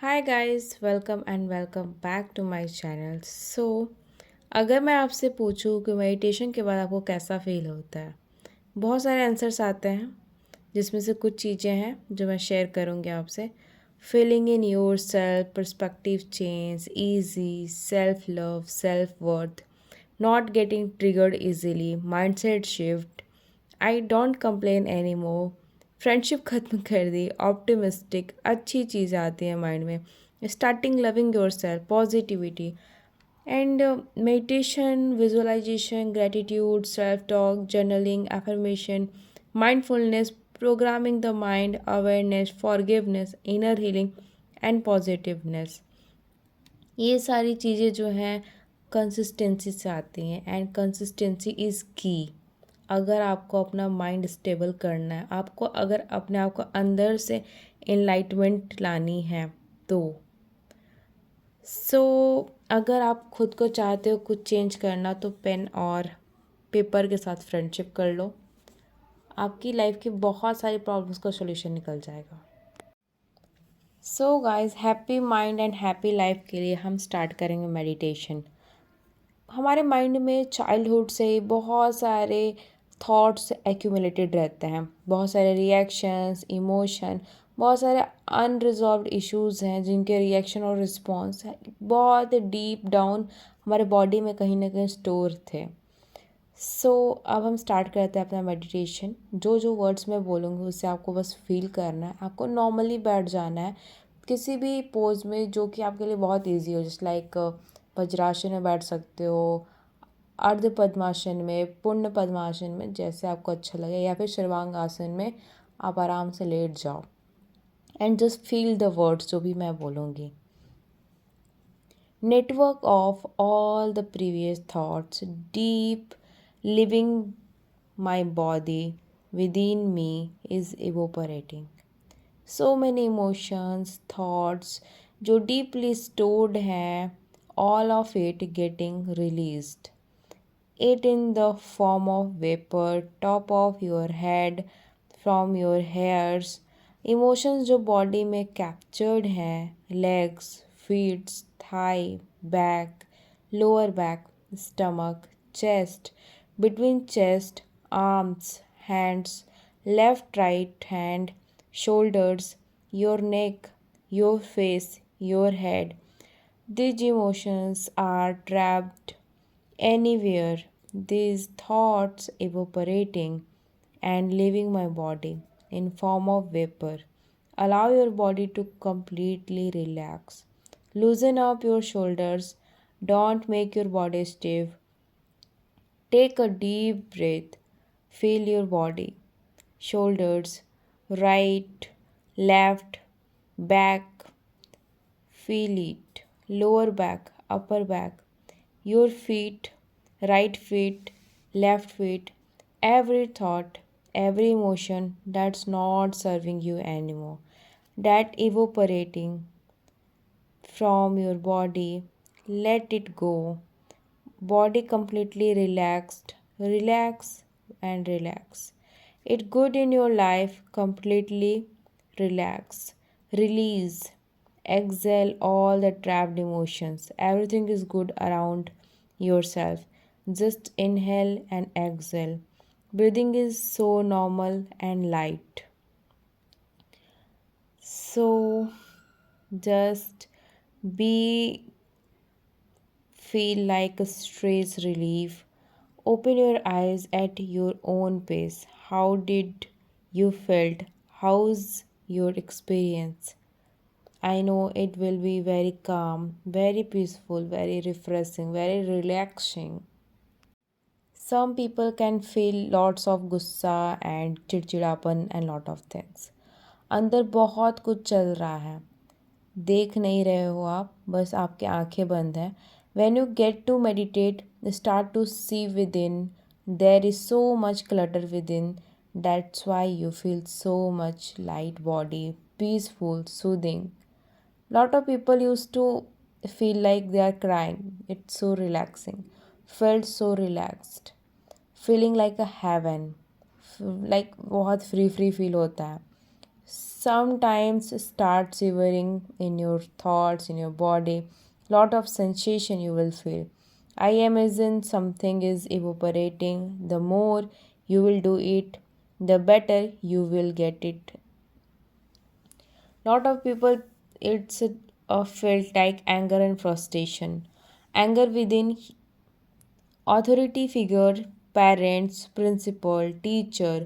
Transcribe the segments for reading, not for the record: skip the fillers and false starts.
Hi guys welcome and welcome back to my channel. अगर मैं आपसे पूछूं कि मेडिटेशन के बाद आपको कैसा फील होता है, बहुत सारे आंसर्स आते हैं जिसमें से कुछ चीज़ें हैं जो मैं शेयर करूंगी आपसे। Feeling in your self, perspective change, easy self love, self worth, not getting triggered easily, mindset shift, I don't complain any more, friendship ख़त्म कर दी, ऑप्टिमिस्टिक, अच्छी चीज़ आती है माइंड में, starting loving yourself, positivity and meditation, visualisation, gratitude, self talk, journaling, affirmation, mindfulness, programming the mind, awareness, forgiveness, inner healing and positiveness. ये सारी चीज़ें जो हैं कंसिस्टेंसी से आती हैं एंड कंसिस्टेंसी इज़ की। अगर आपको अपना माइंड स्टेबल करना है, आपको अगर अपने आप को अंदर से इनलाइटमेंट लानी है तो सो अगर आप खुद को चाहते हो कुछ चेंज करना तो पेन और पेपर के साथ फ्रेंडशिप कर लो। आपकी लाइफ की बहुत सारी प्रॉब्लम्स का सॉल्यूशन निकल जाएगा। So guys, happy mind and happy life के लिए हम स्टार्ट करेंगे मेडिटेशन। हमारे माइंड में चाइल्डहुड से ही बहुत सारे थॉट्स एक्यूमुलेटेड रहते हैं, बहुत सारे रिएक्शंस, इमोशन, बहुत सारे अनरिजॉल्व्ड इश्यूज हैं जिनके रिएक्शन और रिस्पॉन्स बहुत डीप डाउन हमारे बॉडी में कहीं ना कहीं स्टोर थे। अब हम स्टार्ट करते हैं अपना मेडिटेशन। जो जो वर्ड्स मैं बोलूँगी उससे आपको बस फील करना है। आपको नॉर्मली बैठ जाना है किसी भी पोज में जो कि आपके लिए बहुत इजी हो, जस्ट लाइक वज्रासन में बैठ सकते हो, अर्ध पद्मासन में, पूर्ण पद्मासन में, जैसे आपको अच्छा लगे, या फिर सर्वांग आसन में आप आराम से लेट जाओ and just feel the words जो भी मैं बोलूँगी। Network of all the previous thoughts, deep living my body within me is evaporating. So many emotions, thoughts जो deeply stored हैं, all of it getting released. It in the form of vapor, top of your head, from your hairs. Emotions जो body में captured हैं, legs, feet, thigh, back, lower back, stomach, chest, between chest, arms, hands, left right hand, shoulders, your neck, your face, your head. These emotions are trapped anywhere. These thoughts evaporating and leaving my body in form of vapor. Allow your body to completely relax. Loosen up your shoulders. Don't make your body stiff. Take a deep breath. Feel your body. Shoulders, right, left, back. Feel it. Lower back, upper back. Your feet, right feet, left feet. Every thought, every emotion that's not serving you anymore, that evaporating from your body, let it go. Body completely relaxed. Relax and relax. It good in your life, completely relax. Release. Exhale all the trapped emotions. Everything is good around yourself. Just inhale and exhale. Breathing is so normal and light. So just be feel like a stress relief. Open your eyes at your own pace. How did you felt? How's your experience? I know it will be very calm, very peaceful, very refreshing, very relaxing. Some people can feel lots of गुस्सा and चिड़चिड़ापन and lot of things. अंदर बहुत कुछ चल रहा है, देख नहीं रहे हो आप, बस आपकी आंखें बंद हैं. When you get to meditate, start to see within. There is so much clutter within. That's why you feel so much light body, peaceful, soothing. Lot of people used to feel like they are crying. It's so relaxing. Felt so relaxed. Feeling like a heaven. Like बहुत free free feel होता है. sometimes start shivering in your thoughts, in your body. Lot of sensation you will feel. I imagine something is evaporating. The more you will do it, the better you will get it. Lot of people, it's felt like anger and frustration. Anger within authority figure, parents, principal, teacher,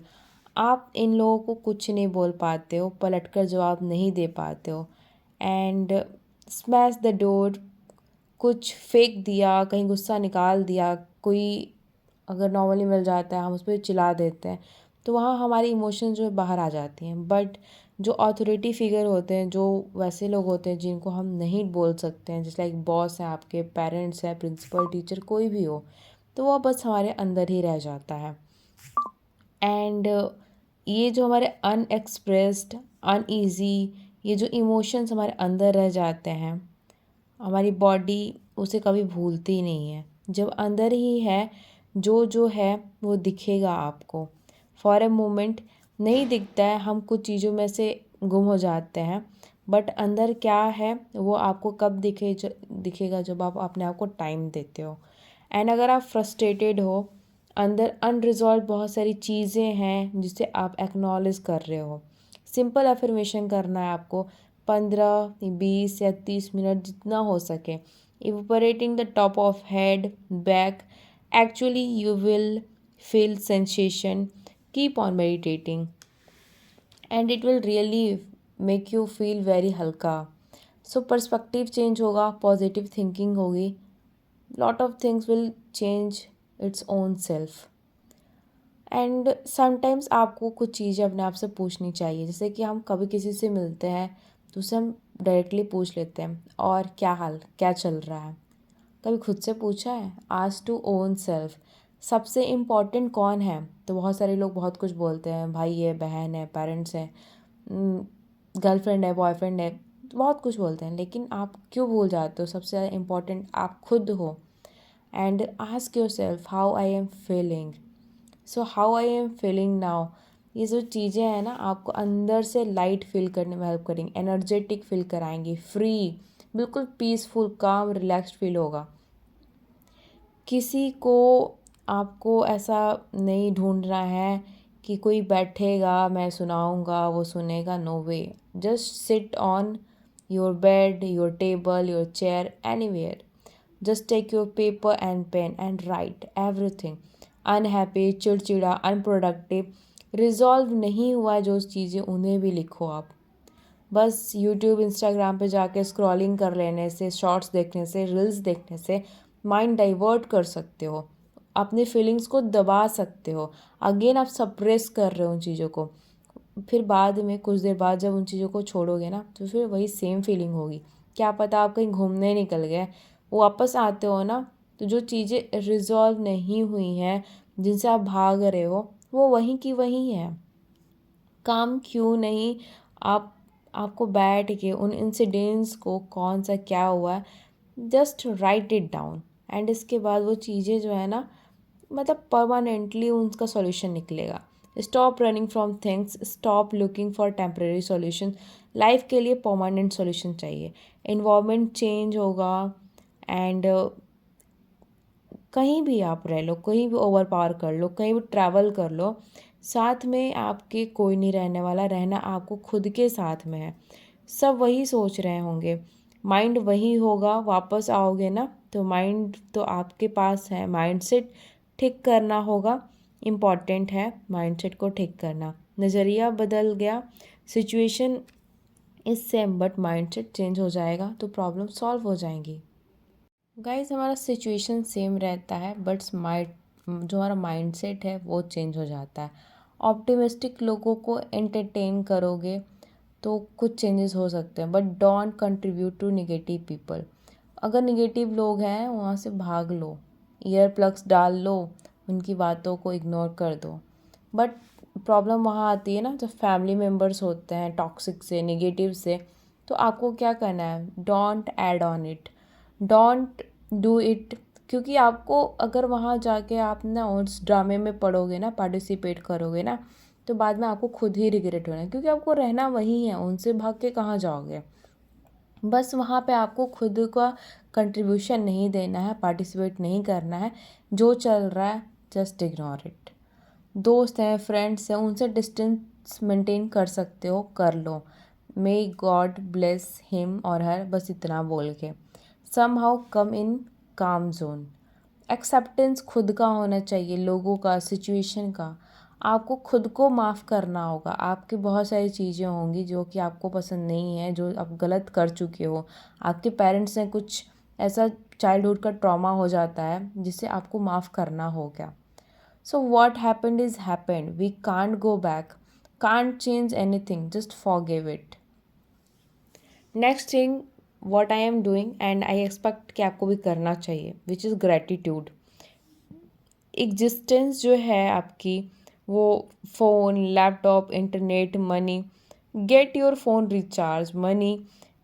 आप इन लोगों को कुछ नहीं बोल पाते हो, पलटकर जवाब नहीं दे पाते हो. एंड स्मैश द डोर, कुछ फेंक दिया, कहीं गुस्सा निकाल दिया, कोई अगर नॉर्मली मिल जाता है हम उस पर चिल्ला देते हैं, तो वहाँ हमारी इमोशन जो है बाहर आ जाती हैं. बट जो अथॉरिटी फिगर होते हैं, जो वैसे लोग होते हैं जिनको हम नहीं बोल सकते हैं, जैसे लाइक बॉस हैं आपके, पेरेंट्स हैं, प्रिंसिपल, टीचर, कोई भी हो, तो वह बस हमारे अंदर ही रह जाता है. एंड ये जो हमारे अनएक्सप्रेस्ड, अनईजी, ये जो इमोशंस हमारे अंदर रह जाते हैं, हमारी बॉडी उसे कभी भूलती ही नहीं है. जब अंदर ही है, जो है वो दिखेगा आपको. फॉर अ मोमेंट नहीं दिखता है, हम कुछ चीज़ों में से गुम हो जाते हैं, बट अंदर क्या है वो आपको कब दिखेगा, जब आप अपने आप को टाइम देते हो. एंड अगर आप फ्रस्ट्रेटेड हो, अंदर अनरिजॉल्व बहुत सारी चीज़ें हैं जिसे आप एक्नॉलेज कर रहे हो. सिंपल अफर्मेशन करना है आपको, 15, 20 या 30 मिनट जितना हो सके. Evaporating the top of head, back. Actually you will feel sensation. Keep on meditating and it will really make you feel very हल्का. सो पर्सपेक्टिव चेंज होगा, पॉजिटिव थिंकिंग होगी. Lot of things will change its own self. And sometimes आपको कुछ चीज़ें अपने आप से पूछनी चाहिए. जैसे कि हम कभी किसी से मिलते हैं तो उसे हम डायरेक्टली पूछ लेते हैं, और क्या हाल, क्या चल रहा है. कभी खुद से पूछा है? आज टू ओन सेल्फ. सबसे इम्पॉर्टेंट कौन है? तो बहुत सारे लोग बहुत कुछ बोलते हैं, भाई है, बहन है, पेरेंट्स हैं, गर्लफ्रेंड है, बॉयफ्रेंड है, बहुत कुछ बोलते हैं. लेकिन आप क्यों भूल जाते हो सबसे ज़्यादा इम्पॉर्टेंट आप खुद हो. And ask your self how I am feeling. So how I am feeling now. ये जो चीज़ें हैं ना, आपको अंदर से लाइट फील करने में हेल्प करेंगी, एनर्जेटिक फील कराएंगी, फ्री, बिल्कुल पीसफुल, काम, रिलैक्स्ड फील होगा. किसी को आपको ऐसा नहीं ढूंढना है कि कोई बैठेगा, मैं सुनाऊंगा, वो सुनेगा. No way. Just sit on your bed, your table, your chair, anywhere. Just take your paper and pen and write everything. Unhappy, चिड़चिड़ा, अनप्रोडक्टिव, रिजॉल्व नहीं हुआ जो चीज़ें, उन्हें भी लिखो आप. बस यूट्यूब, इंस्टाग्राम पे जाके स्क्रॉलिंग कर लेने से, शॉर्ट्स देखने से, रील्स देखने से माइंड डाइवर्ट कर सकते हो, अपने फीलिंग्स को दबा सकते हो. अगेन आप सप्रेस कर रहे हो उन चीज़ों को. फिर बाद में कुछ देर बाद जब उन चीज़ों को छोड़ोगे ना, तो फिर वही सेम फीलिंग होगी. क्या पता आप कहीं घूमने निकल गए, वो वापस आते हो ना, तो जो चीज़ें रिजॉल्व नहीं हुई हैं, जिनसे आप भाग रहे हो, वो वहीं की वहीं है. काम क्यों नहीं, आपको बैठ के उन इंसिडेंट्स को, कौन सा क्या हुआ है, just right it down. And इसके बाद वो चीज़ें जो है ना, मतलब परमानेंटली उनका सॉल्यूशन निकलेगा. Stop running from things, stop looking for temporary solution. Life के लिए परमानेंट सॉल्यूशन चाहिए. इन्वायरमेंट चेंज होगा, एंड कहीं भी आप रह लो, कहीं भी ओवर पावर कर लो, कहीं भी ट्रैवल कर लो, साथ में आपके कोई नहीं रहने वाला. रहना आपको खुद के साथ में है. सब वही सोच रहे होंगे, माइंड वही होगा. वापस आओगे ना, तो माइंड तो आपके पास है. माइंडसेट ठीक करना होगा, इम्पॉर्टेंट है माइंडसेट को ठीक करना. नज़रिया बदल गया, situation is same, but mindset change हो जाएगा तो प्रॉब्लम सॉल्व हो जाएंगी. गाइस, हमारा सिचुएशन सेम रहता है, बट जो हमारा माइंडसेट है वो चेंज हो जाता है. ऑप्टिमिस्टिक लोगों को एंटरटेन करोगे तो कुछ चेंजेस हो सकते हैं, but don't contribute to negative people. अगर निगेटिव लोग हैं, वहाँ से भाग लो, ईयर प्लग्स डाल लो, उनकी बातों को इग्नोर कर दो. बट प्रॉब्लम वहाँ आती है ना, जब फैमिली मेम्बर्स होते हैं टॉक्सिक से, निगेटिव से, तो आपको क्या करना है, don't add on it, don't do it. क्योंकि आपको अगर वहाँ जाके आप ना उस ड्रामे में पढ़ोगे ना, पार्टिसिपेट करोगे ना, तो बाद में आपको खुद ही रिग्रेट होना है, क्योंकि आपको रहना वही है, उनसे भाग के कहाँ जाओगे। बस वहाँ पे आपको खुद का कंट्रीब्यूशन नहीं देना है, पार्टिसिपेट नहीं करना है, जो चल रहा है जस्ट इग्नोर इट। दोस्त हैं, फ्रेंड्स हैं, उनसे डिस्टेंस मेंटेन कर सकते हो, कर लो। मे गॉड ब्लेस हिम और हर, बस इतना बोल के सम हाउ कम इन काम जोन। एक्सेप्टेंस खुद का होना चाहिए, लोगों का, सिचुएशन का। आपको खुद को माफ़ करना होगा। आपकी बहुत सारी चीज़ें होंगी जो कि आपको पसंद नहीं है, जो आप गलत कर चुके हो। आपके पेरेंट्स ने कुछ ऐसा चाइल्डहुड का ट्रॉमा हो जाता है जिसे आपको माफ़ करना होगा। So what happened is happened. We can't go back. Can't change anything. Just forgive it. Next thing what I am doing and I expect कि आपको भी करना चाहिए, which is gratitude. एग्जिस्टेंस जो है आपकी, वो phone, laptop, internet, money, get your phone recharge, money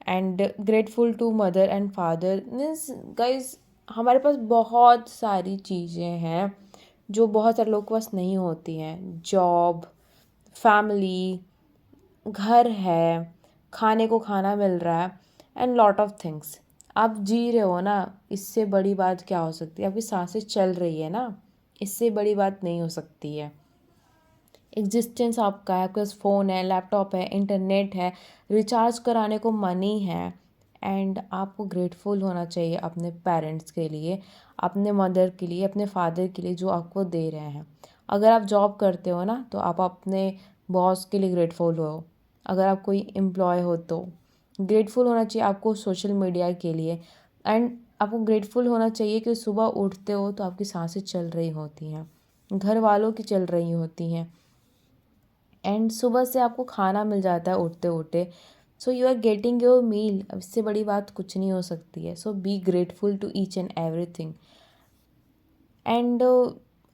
and grateful to mother and father. Means guys हमारे पास बहुत सारी चीज़ें हैं जो बहुत सारे लोगों के पास नहीं होती हैं। जॉब, फैमिली, घर है, खाने को खाना मिल रहा है एंड लॉट ऑफ थिंग्स। आप जी रहे हो ना, इससे बड़ी बात क्या हो सकती है। आपकी सांसें चल रही है ना, इससे बड़ी बात नहीं हो सकती है। एग्जिस्टेंस आपका है, आपके पास फ़ोन है, लैपटॉप है, इंटरनेट है, रिचार्ज कराने को मनी है एंड आपको ग्रेटफुल होना चाहिए अपने पेरेंट्स के लिए, अपने मदर के लिए, अपने फादर के लिए जो आपको दे रहे हैं। अगर आप जॉब करते हो ना तो आप अपने बॉस के लिए ग्रेटफुल हो। अगर आप कोई एम्प्लॉय हो तो ग्रेटफुल होना चाहिए आपको सोशल मीडिया के लिए। एंड आपको ग्रेटफुल होना चाहिए कि सुबह उठते हो तो आपकी सांसें चल रही होती हैं, घर वालों की चल रही होती हैं एंड सुबह से आपको खाना मिल जाता है उठते उठते। So you are getting your meal. अब इससे बड़ी बात कुछ नहीं हो सकती है। So be grateful to each and everything. And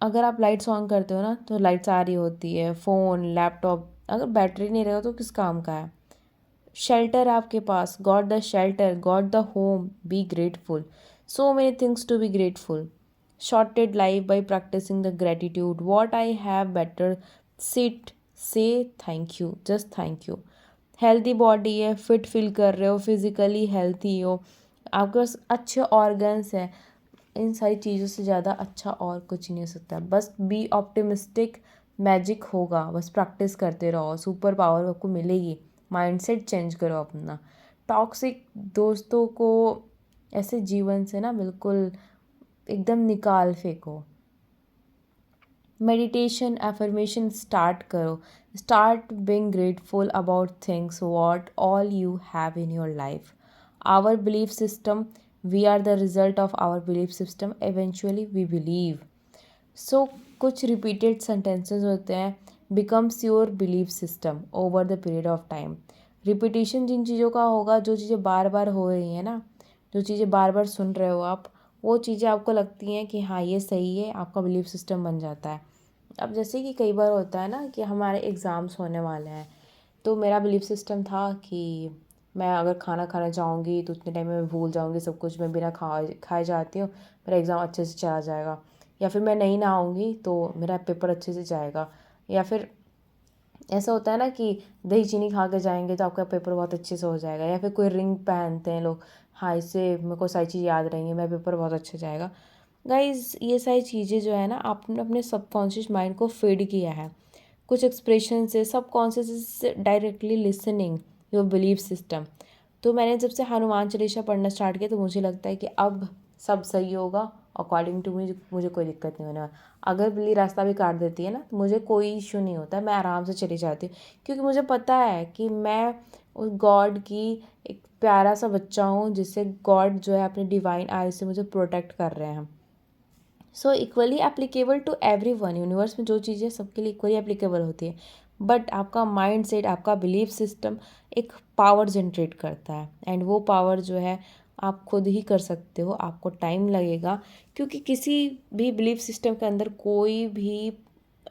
अगर आप लाइट्स ऑन करते हो ना तो लाइट्स आ रही होती है, फ़ोन, लैपटॉप, अगर बैटरी नहीं रहेगा तो किस काम का है। शेल्टर आपके पास, got the shelter, got the home, be grateful. So many things to be grateful. Shorted life by practicing the gratitude. What I have better, sit, say thank you, just thank you. Healthy body है, fit feel कर रहे हो, physically healthy हो, आपके पास अच्छे organs हैं। इन सारी चीज़ों से ज़्यादा अच्छा और कुछ नहीं हो सकता। बस बी ऑप्टिमिस्टिक, मैजिक होगा। बस प्रैक्टिस करते रहो, सुपर पावर आपको मिलेगी। माइंडसेट चेंज करो अपना। टॉक्सिक दोस्तों को ऐसे जीवन से ना बिल्कुल एकदम निकाल फेंको। मेडिटेशन, एफर्मेशन स्टार्ट करो। Start being grateful about things what all you have in your life. Our belief system, we are the result of our belief system, eventually we believe. So कुछ रिपीटेड सेंटेंसेस होते हैं, becomes your belief system over the period of time. Repetition जिन चीज़ों का होगा, जो चीज़ें बार बार हो रही हैं ना, जो चीज़ें बार बार सुन रहे हो आप, वो चीज़ें आपको लगती हैं कि हाँ ये सही है, आपका बिलीफ सिस्टम बन जाता है। अब जैसे कि कई बार होता है ना कि हमारे एग्ज़ाम्स होने वाले हैं, तो मेरा बिलीफ सिस्टम था कि मैं अगर खाना खाना चाहूँगी तो उतने टाइम में मैं भूल जाऊँगी सब कुछ, मैं बिना खाए जाती हूँ, मेरा एग्ज़ाम अच्छे से चला जाएगा। या फिर मैं नहीं नहाऊँगी तो मेरा पेपर अच्छे से जाएगा। या फिर ऐसा होता है ना कि दही चीनी खा के जाएंगे तो आपका पेपर बहुत अच्छे से हो जाएगा। या फिर कोई रिंग पहनते हैं लोग, हाँ इससे मेरे को सारी चीज़ याद रहेंगी, मेरा पेपर बहुत अच्छा जाएगा। गाइज ये सारी चीज़ें जो है ना, आपने अपने सबकॉन्शियस माइंड को फीड किया है कुछ एक्सप्रेशन से, सबकॉन्शियस से directly listening your belief system. तो मैंने जब से हनुमान चालीसा पढ़ना स्टार्ट किया तो मुझे लगता है कि अब सब सही होगा। अकॉर्डिंग टू मुझे कोई दिक्कत नहीं होने वाला। अगर बिल्ली रास्ता भी काट देती है ना तो मुझे कोई इशू नहीं होता, मैं आराम से चली जाती हूँ, क्योंकि मुझे पता है कि मैं उस गॉड की एक प्यारा सा बच्चा हूँ जिससे गॉड जो है अपने डिवाइन आई से मुझे प्रोटेक्ट कर रहे हैं। So equally applicable to every one. Universe में जो चीज़ें सबके लिए इक्वली एप्लीकेबल होती है, बट आपका माइंड सेट, आपका बिलीफ सिस्टम एक पावर जनरेट करता है एंड वो पावर जो है आप खुद ही कर सकते हो। आपको टाइम लगेगा, क्योंकि किसी भी बिलीफ सिस्टम के अंदर कोई भी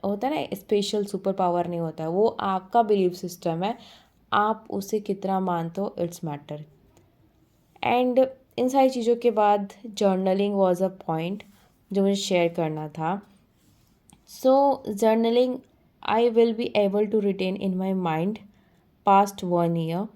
होता है ना स्पेशल सुपर पावर नहीं होता है। वो आपका बिलीफ सिस्टम है, आप उसे कितना मानते हो, इट्स मैटर। एंड इन सारी चीज़ों के बाद जर्नलिंग वॉज अ पॉइंट जो मुझे शेयर करना था। So journaling I will be able to retain in my mind past 1 year.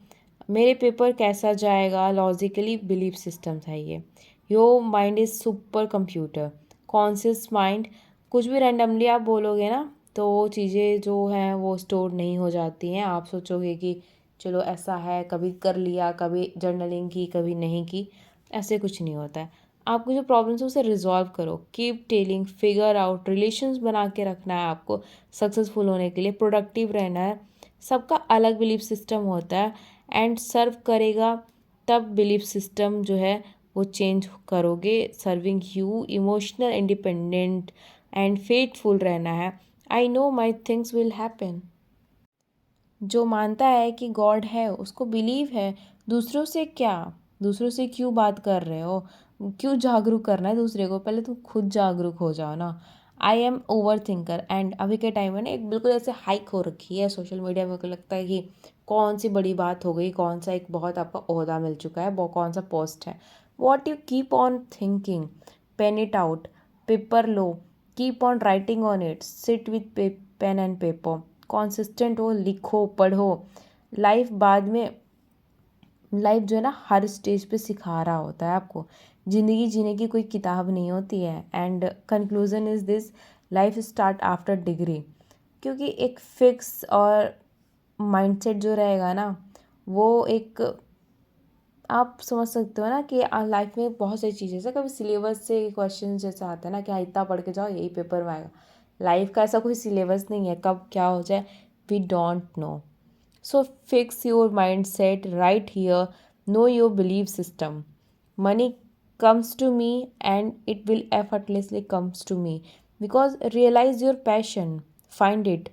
मेरे पेपर कैसा जाएगा, लॉजिकली बिलीफ सिस्टम है ये। Your mind is super computer, conscious mind. कुछ भी रैंडमली आप बोलोगे ना तो वो चीज़ें जो हैं वो स्टोर नहीं हो जाती हैं। आप सोचोगे कि चलो ऐसा है, कभी कर लिया, कभी जर्नलिंग की, कभी नहीं की, ऐसे कुछ नहीं होता है। आपको जो प्रॉब्लम्स है उसे रिजॉल्व करो, keep telling, figure out, relations बना के रखना है आपको सक्सेसफुल होने के लिए, प्रोडक्टिव रहना है। सबका अलग बिलीफ सिस्टम होता है एंड सर्व करेगा तब बिलीफ सिस्टम जो है वो चेंज करोगे। Serving you, emotional independent and faithful रहना है। I know my things will happen. जो मानता है कि गॉड है उसको बिलीव है। दूसरों से क्या, दूसरों से क्यों बात कर रहे हो, क्यों जागरूक करना है दूसरे को, पहले तुम खुद जागरूक हो जाओ ना। I am over thinker and अभी के टाइम में ना एक बिल्कुल ऐसे हाइक हो रखी है सोशल मीडिया में। को लगता है कि कौन सी बड़ी बात हो गई, कौन सा एक बहुत आपका ओहदा मिल चुका है, वो कौन सा पोस्ट है। What you keep on thinking, pen it out, paper लो, keep on writing on it, sit with pen and paper, consistent हो, लिखो, पढ़ो। लाइफ बाद में, लाइफ जो है ना हर स्टेज पे सिखा रहा होता है आपको। ज़िंदगी जीने की कोई किताब नहीं होती है। And conclusion is this, life start after degree. क्योंकि एक फिक्स और माइंडसेट जो रहेगा ना वो एक, आप समझ सकते हो ना कि लाइफ में बहुत सारी चीज़ें जैसे कभी सिलेबस से क्वेश्चन जैसा आता है ना कि हाँ इतना पढ़ के जाओ यही पेपर में आएगा। लाइफ का ऐसा कोई सिलेबस नहीं है, कब क्या हो जाए we don't know. So fix your mindset right here. Know your belief system. Money comes to me and it will effortlessly comes to me because realize your passion, find it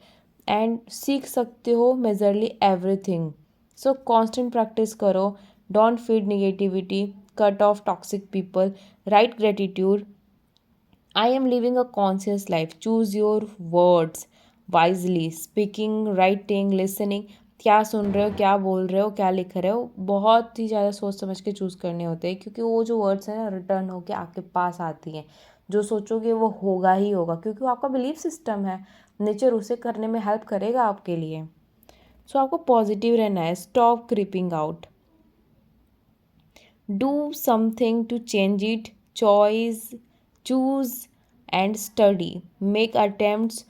and सीख सकते हो majorly everything. So constant practice करो. Don't feed negativity. Cut off toxic people. Write gratitude. I am living a conscious life. Choose your words wisely. Speaking, writing, listening. क्या सुन रहे हो, क्या बोल रहे हो, क्या लिख रहे हो, बहुत ही ज़्यादा सोच समझ के चूज़ करने होते हैं। क्योंकि वो जो वर्ड्स हैं ना रिटर्न होके आपके पास आती हैं। जो सोचोगे वो होगा ही होगा, क्योंकि वो आपका बिलीफ सिस्टम है। नेचर उसे करने में हेल्प करेगा आपके लिए। सो आपको पॉजिटिव रहना है। Stop creeping out, do something to change it, choice, choose and study, make attempts.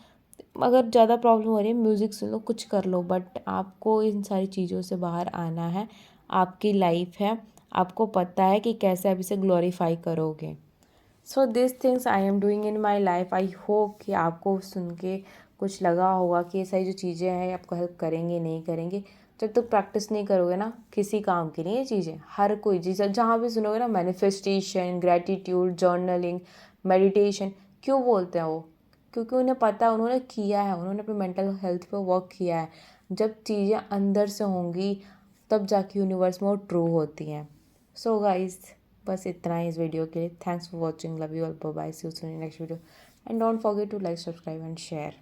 अगर ज़्यादा प्रॉब्लम हो रही है म्यूज़िक सुन लो, कुछ कर लो, बट आपको इन सारी चीज़ों से बाहर आना है। आपकी लाइफ है, आपको पता है कि कैसे आप इसे ग्लोरीफाई करोगे। So this things I am doing in my life. I hope कि आपको सुन के कुछ लगा होगा कि ये सारी जो चीज़ें हैं आपको हेल्प करेंगे नहीं करेंगे। जब तक प्रैक्टिस नहीं करोगे ना किसी काम की नहीं ये चीज़ें। हर कोई चीज़ जहाँ भी सुनोगे ना मैनिफेस्टेशन, ग्रेटिट्यूड, जर्नलिंग, मेडिटेशन, क्यों बोलते हैं वो, क्योंकि उन्हें पता है, उन्होंने किया है, उन्होंने अपने मेंटल हेल्थ पे वर्क किया है। जब चीज़ें अंदर से होंगी तब जाके यूनिवर्स में वो ट्रू होती हैं। सो गाइस बस इतना ही इस वीडियो के लिए। Thanks for watching, love you all, bye bye, see you soon in next video and don't forget to like, subscribe and share.